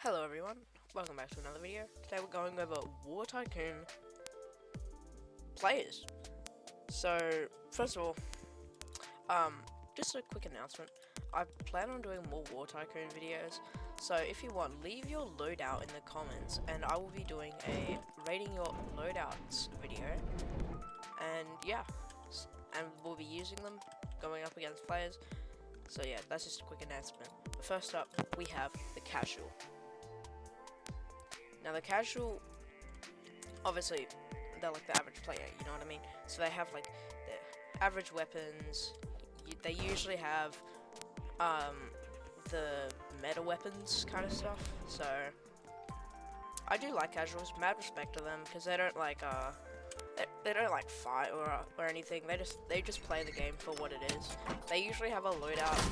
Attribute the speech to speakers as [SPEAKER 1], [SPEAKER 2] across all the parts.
[SPEAKER 1] Hello everyone, welcome back to another video. Today we're going over War Tycoon players. So, first of all, just a quick announcement. I plan on doing more War Tycoon videos, so if you want, leave your loadout in the comments and I will be doing a rating your loadouts video. And yeah, and we'll be using them, going up against players. So yeah, that's just a quick announcement. But first up, we have the casual. Now the casual, obviously, they're like the average player, you know what I mean? So they have like their average weapons. They usually have the meta weapons kind of stuff. So I do like casuals. Mad respect to them because they don't like they don't like fight or anything. They just play the game for what it is. They usually have a loadout,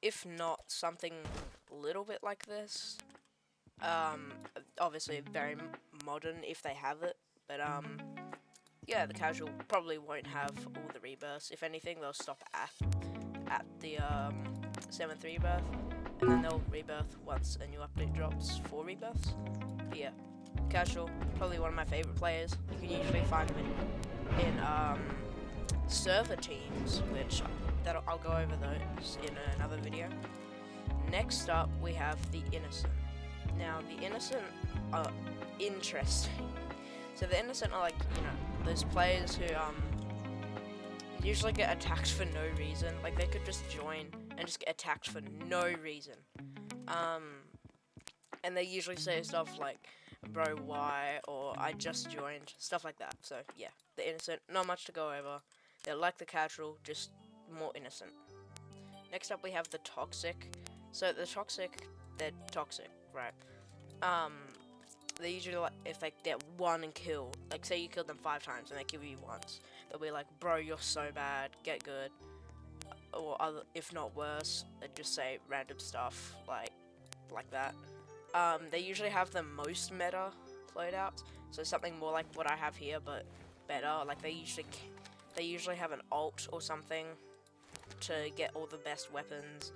[SPEAKER 1] if not something a little bit like this. Obviously very modern if they have it, but yeah, the casual probably won't have all the rebirths. If anything, they'll stop at the 7th rebirth, and then they'll rebirth once a new update drops for rebirths. But yeah, casual, probably one of my favorite players. You can usually find them in server teams, which I'll go over those in another video. Next up, we have the Innocent. Now, the Innocent are interesting. So the Innocent are like, you know, those players who usually get attacked for no reason. Like, they could just join and just get attacked for no reason. And they usually say stuff like, bro, why? Or I just joined. Stuff like that. So, yeah, the Innocent, not much to go over. They're like the casual, just more innocent. Next up, we have the Toxic. So, the Toxic, they're toxic, right? They usually, like, if they get one and kill, like, say you killed them 5 times and they kill you once, they'll be like, bro, you're so bad, get good. Or other, if not worse, they just say random stuff, like that. They usually have the most meta loadouts, so something more like what I have here, but better. Like, they usually have an ult or something to get all the best weapons,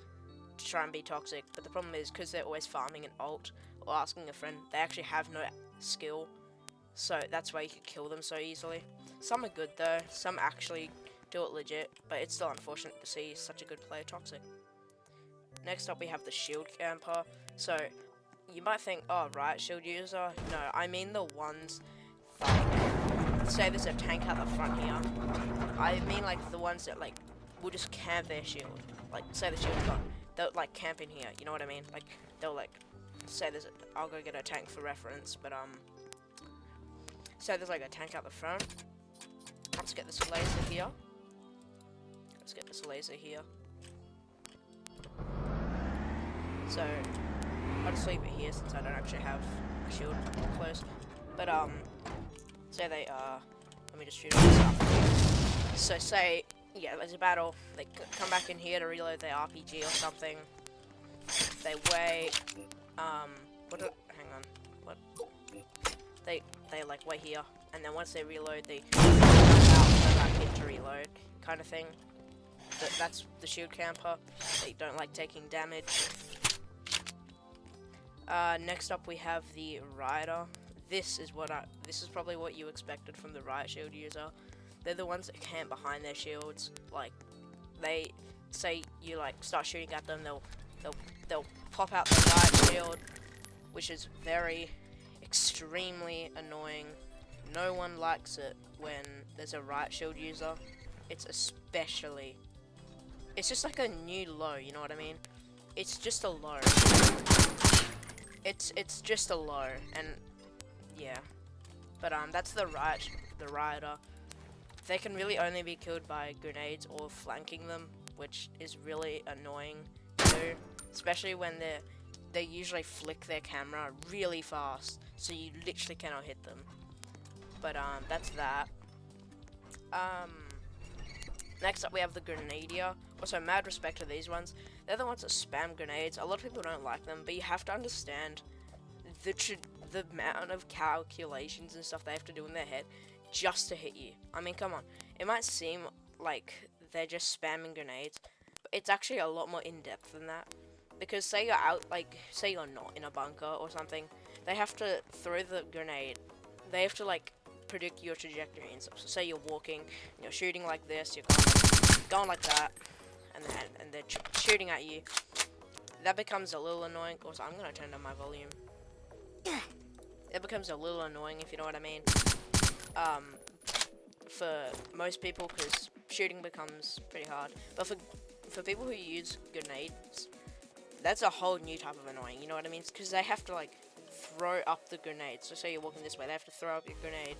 [SPEAKER 1] to try and be toxic. But the problem is, because they're always farming an ult or asking a friend, they actually have no skill, so that's why you can kill them so easily. Some are good though, some actually do it legit, but it's still unfortunate to see such a good player toxic. Next up, we have the shield camper. So you might think, oh right, shield user. No, I mean the ones like, say there's a tank at the front here. I mean like the ones that like will just camp their shield. Like, say the shield's gone, they'll like camp in here, you know what I mean? Like, they'll like, say there's I'll go get a tank for reference, but say there's like a tank out the front. Let's get this laser here. So I'll just leave it here since I don't actually have a shield close. But say they let me just shoot this up. So say, yeah, there's a battle, they come back in here to reload their RPG or something. They wait, hang on, what? They like wait here, and then once they reload, they go back in to reload, kind of thing. That's the shield camper. They don't like taking damage. Next up we have the Rider. This is probably what you expected from the Riot Shield user. They're the ones that camp behind their shields. Like, they say you like start shooting at them, they'll pop out the Riot Shield, which is extremely annoying. No one likes it when there's a Riot Shield user. It's just like a new low, you know what I mean? It's just a low. It's just a low, and yeah. But that's the Rioter. They can really only be killed by grenades or flanking them, which is really annoying too. Especially when they usually flick their camera really fast, so you literally cannot hit them. But that's that. Next up we have the Grenadier. Also, mad respect to these ones. They're the ones that spam grenades. A lot of people don't like them, but you have to understand the amount of calculations and stuff they have to do in their head just to hit you. I mean, come on. It might seem like they're just spamming grenades, but it's actually a lot more in-depth than that. because say you're out, like say you're not in a bunker or something, they have to throw the grenade. They have to like predict your trajectory and stuff. So say you're walking, and you're shooting like this, you're going like that, and they're shooting at you. That becomes a little annoying. Also, I'm gonna turn down my volume. It becomes a little annoying, if you know what I mean. For most people, because shooting becomes pretty hard. But for people who use grenades, that's a whole new type of annoying. You know what I mean? Because they have to like throw up the grenade. So say you're walking this way, they have to throw up your grenade,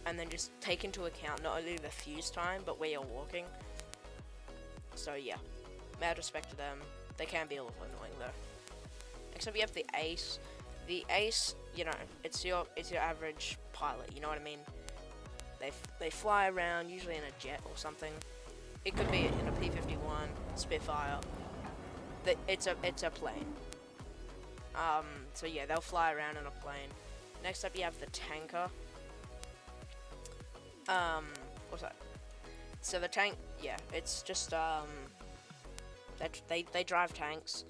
[SPEAKER 1] and then just take into account not only the fuse time, but where you're walking. So yeah, mad respect to them. They can be a little annoying though. Next up, you have the ace. The ace, you know, it's your average pilot. You know what I mean? They fly around, usually in a jet or something. It could be in a P-51 Spitfire. It's a plane. So yeah, they'll fly around in a plane. Next up, you have the tanker. What's that? So the tank, yeah, it's just they drive tanks.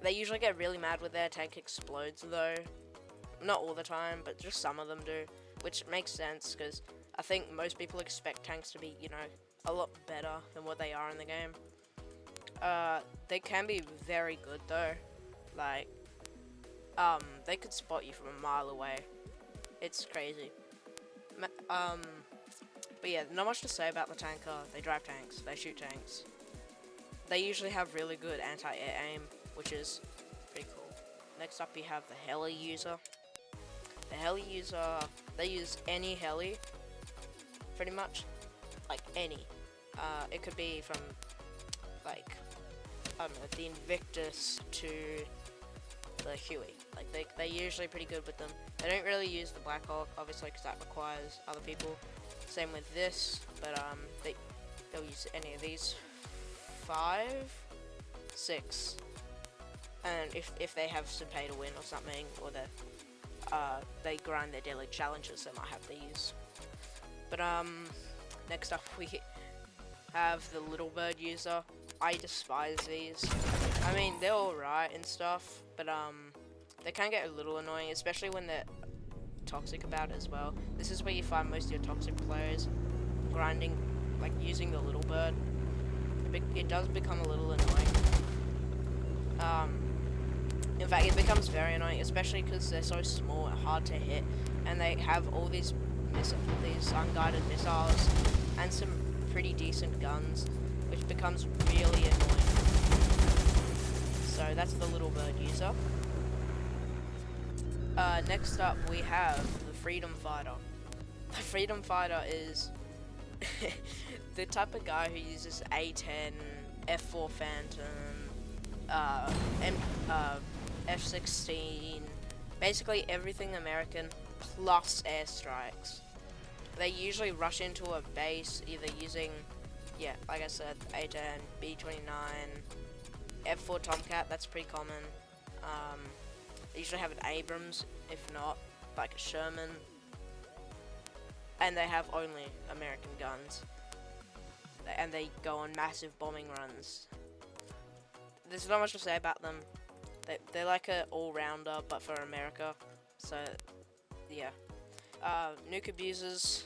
[SPEAKER 1] They usually get really mad when their tank explodes though. Not all the time, but just some of them do, which makes sense because I think most people expect tanks to be, you know, a lot better than what they are in the game. They can be very good though. Like, they could spot you from a mile away. It's crazy. But yeah, not much to say about the tanker. They drive tanks, they shoot tanks. They usually have really good anti-air aim, which is pretty cool. Next up, we have the Heli User. The Heli User, they use any heli, pretty much, like any. It could be from, like, I don't know, the Invictus to the Huey. Like, they're usually pretty good with them. They don't really use the Black Hawk, obviously, because that requires other people. Same with this, but they'll use any of these. 5, 6, and if they have some pay to win or something, or they grind their daily challenges, they might have these. But next up we have the Little Bird User. I despise these. I mean, they're alright and stuff, but they can get a little annoying, especially when they're toxic about it as well. This is where you find most of your toxic players grinding, like using the Little Bird. It does become a little annoying. In fact, it becomes very annoying, especially because they're so small and hard to hit, and they have all these unguided missiles and some pretty decent guns, which becomes really annoying. So that's the Little Bird User. Next up, we have the Freedom Fighter. The Freedom Fighter is the type of guy who uses A-10, F-4 Phantom, F-16, basically everything American plus airstrikes. They usually rush into a base either using, yeah, like I said, A-10, B-29, F-4 Tomcat, that's pretty common. They usually have an Abrams, if not, like a Sherman. And they have only American guns. And they go on massive bombing runs. There's not much to say about them. They're like an all-rounder, but for America. So, yeah. Nuke Abusers,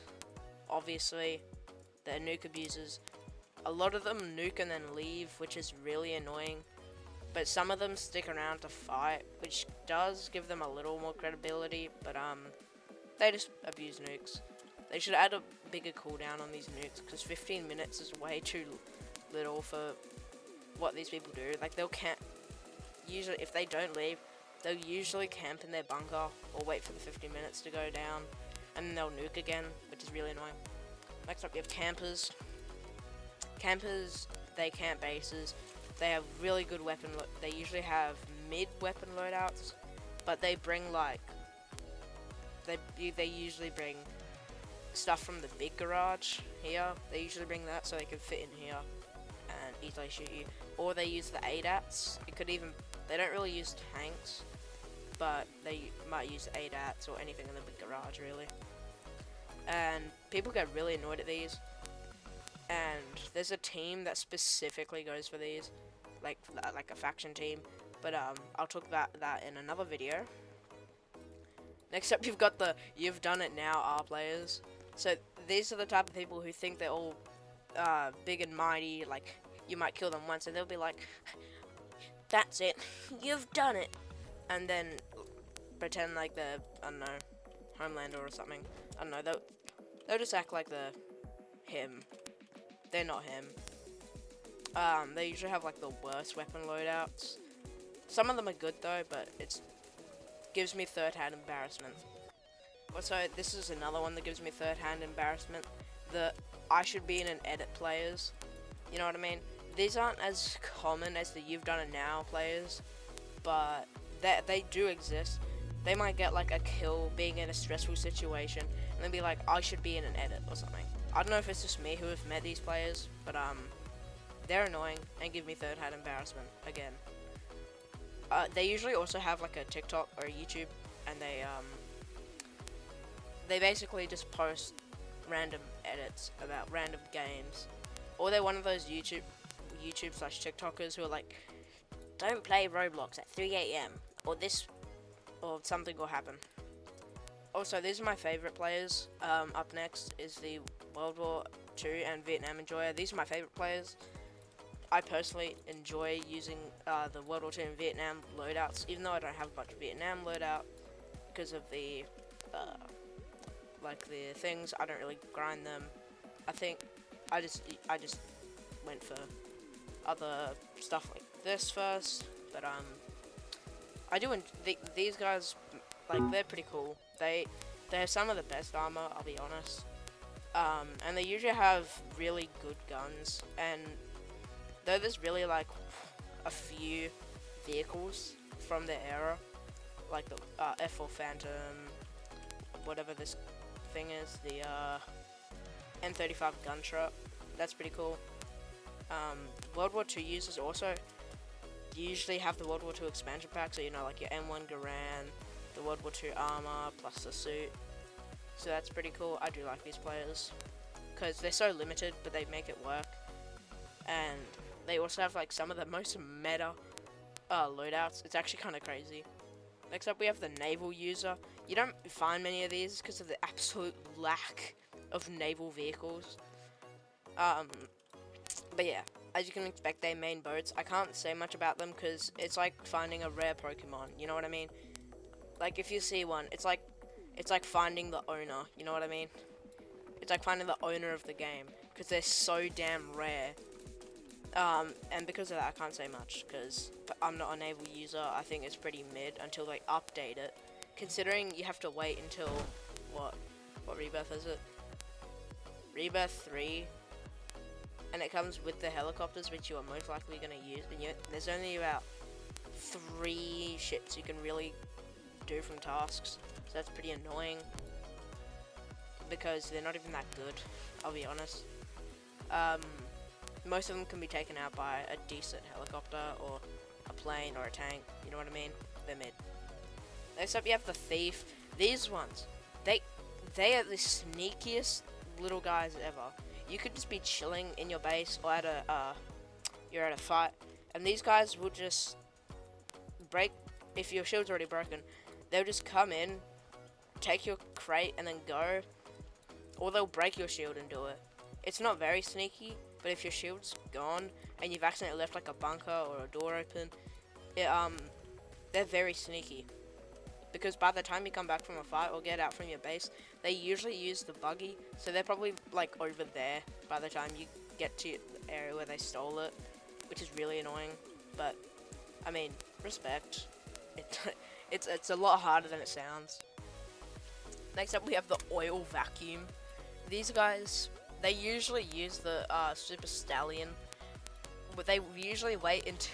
[SPEAKER 1] obviously. They're Nuke Abusers. A lot of them nuke and then leave, which is really annoying. But some of them stick around to fight, which does give them a little more credibility. But, they just abuse nukes. They should add a bigger cooldown on these nukes, because 15 minutes is way too little for what these people do. Like, they'll camp, usually, if they don't leave, they'll usually camp in their bunker, or wait for the 15 minutes to go down, and then they'll nuke again, which is really annoying. Next up, you have campers. Campers, they camp bases. They have really good weapon, they usually have mid-weapon loadouts, but they bring, like, they usually bring stuff from the big garage here. They usually bring that so they can fit in here and easily shoot you. Or they use the ADATs. They don't really use tanks, but they might use ADATs or anything in the big garage, really. And people get really annoyed at these. And there's a team that specifically goes for these. like a faction team. But I'll talk about that in another video. Next up, you've got the You've Done It Now R players. So these are the type of people who think they're all big and mighty, like you might kill them once and they'll be like, that's it, you've done it, and then pretend like they're, I don't know, Homelander or something. I don't know, they'll just act like they're him. They're not him. They usually have like the worst weapon loadouts. Some of them are good though, but it gives me third-hand embarrassment. Also, this is another one that gives me third-hand embarrassment. The I should be in an edit players. You know what I mean? These aren't as common as the You've Done It Now players, but they do exist. They might get like a kill being in a stressful situation, and then be like, I should be in an edit or something. I don't know if it's just me who have met these players, but they're annoying and give me third-hand embarrassment again. They usually also have like a TikTok or a YouTube, and they basically just post random edits about random games, or they're one of those YouTube slash TikTokers who are like, don't play Roblox at 3 AM or something will happen. Also, these are my favorite players. Up next is the World War II and Vietnam enjoyer. These are my favorite players. I personally enjoy using the World War II and Vietnam loadouts, even though I don't have much Vietnam loadout because of the the things. I don't really grind them. I think I just went for other stuff like this first, but I do these guys, like, they're pretty cool. They have some of the best armor, I'll be honest, and they usually have really good guns. And though there's really like a few vehicles from their era, like the F4 Phantom, whatever this thing is, the M35 gun truck, that's pretty cool. World War II users also usually have the World War II expansion pack, so you know, like your M1 Garand, the World War II armor plus the suit, so that's pretty cool. I do like these players because they're so limited, but they make it work. And they also have like some of the most meta loadouts. It's actually kind of crazy. Next up, we have the Naval User. You don't find many of these because of the absolute lack of naval vehicles. But yeah, as you can expect, they main boats. I can't say much about them because it's like finding a rare Pokemon. You know what I mean? Like, if you see one, it's like finding the owner. You know what I mean? It's like finding the owner of the game because they're so damn rare. And because of that, I can't say much because I'm not a naval user. I think it's pretty mid until they update it. Considering you have to wait until what rebirth is it? Rebirth 3, and it comes with the helicopters, which you are most likely going to use. And there's only about 3 ships you can really do from tasks, so that's pretty annoying because they're not even that good. I'll be honest. Most of them can be taken out by a decent helicopter or a plane or a tank. You know what I mean? They're mid. Next up, you have the Thief. These ones, they are the sneakiest little guys ever. You could just be chilling in your base or you're at a fight, and these guys will just break. If your shield's already broken, they'll just come in, take your crate, and then go. Or they'll break your shield and do it. It's not very sneaky, but if your shield's gone and you've accidentally left like a bunker or a door open, they're very sneaky. Because by the time you come back from a fight or get out from your base, they usually use the buggy, so they're probably like over there by the time you get to the area where they stole it, which is really annoying. But I mean, respect. It's a lot harder than it sounds. Next up, we have the Oil Vacuum. These guys, they usually use the Super Stallion, but they usually wait until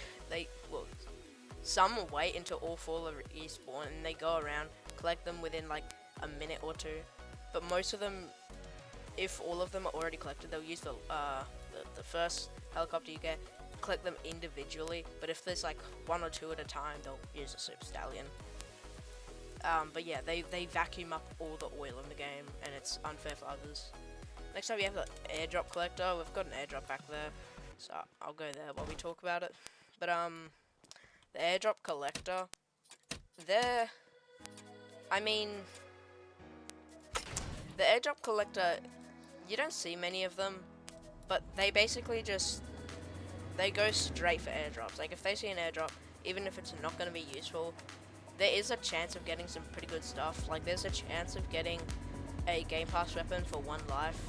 [SPEAKER 1] some wait until all 4 are respawn, and they go around, collect them within like a minute or 2. But most of them, if all of them are already collected, they'll use the first helicopter you get, collect them individually. But if there's like 1 or 2 at a time, they'll use a Super Stallion. But yeah, they vacuum up all the oil in the game, and it's unfair for others. Next up, we have the Aidrop Collector. We've got an airdrop back there, so I'll go there while we talk about it. But the Aidrop Collector, they're, I mean, the Aidrop Collector, you don't see many of them, but they basically just, they go straight for airdrops. Like, if they see an airdrop, even if it's not going to be useful, there is a chance of getting some pretty good stuff. Like, there's a chance of getting a Game Pass weapon for 1 life.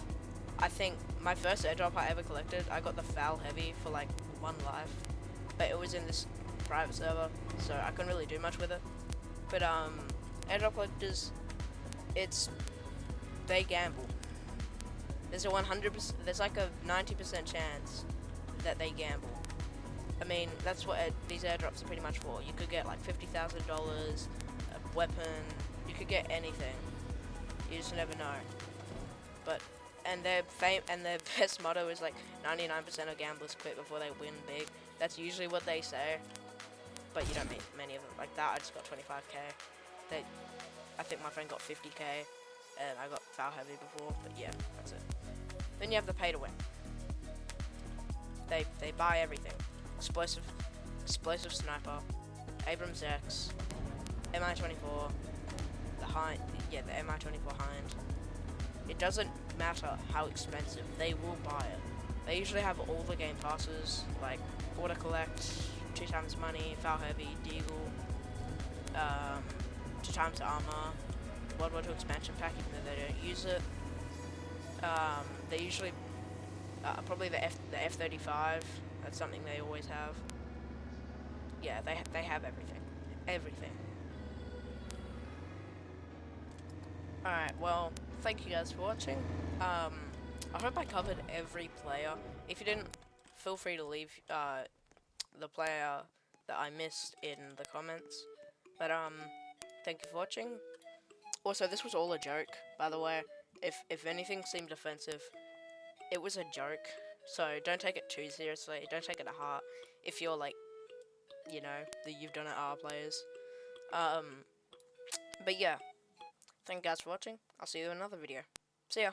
[SPEAKER 1] I think my first airdrop I ever collected, I got the Foul Heavy for like 1 life, but it was in this private server, so I couldn't really do much with it. But airdrop collectors, they gamble. There's a 100%, there's like a 90% chance that they gamble. I mean, that's what these airdrops are pretty much for. You could get like $50,000, a weapon, you could get anything. You just never know. But and their best motto is like 99% of gamblers quit before they win big. That's usually what they say. But you don't meet many of them like that. I just got 25k. I think my friend got 50k, and I got Foul Heavy before. But yeah, that's it. Then you have the pay to win. They buy everything. Explosive sniper, Abrams X, MI-24, the MI-24 Hind. It doesn't matter how expensive, they will buy it. They usually have all the game passes, like Auto Collect, 2 times money, Foul Heavy, Deagle, 2 times armor, World War II expansion pack, even though they don't use it. They usually probably the F-35. That's something they always have. Yeah, they have everything. Everything. Alright, well, thank you guys for watching. I hope I covered every player. If you didn't, feel free to leave the player that I missed in the comments. But thank you for watching. Also, this was all a joke, by the way. If anything seemed offensive, it was a joke. So don't take it too seriously. Don't take it to heart. If you're like, you know, the You've Done It R players. But yeah, thank you guys for watching. I'll see you in another video. See ya.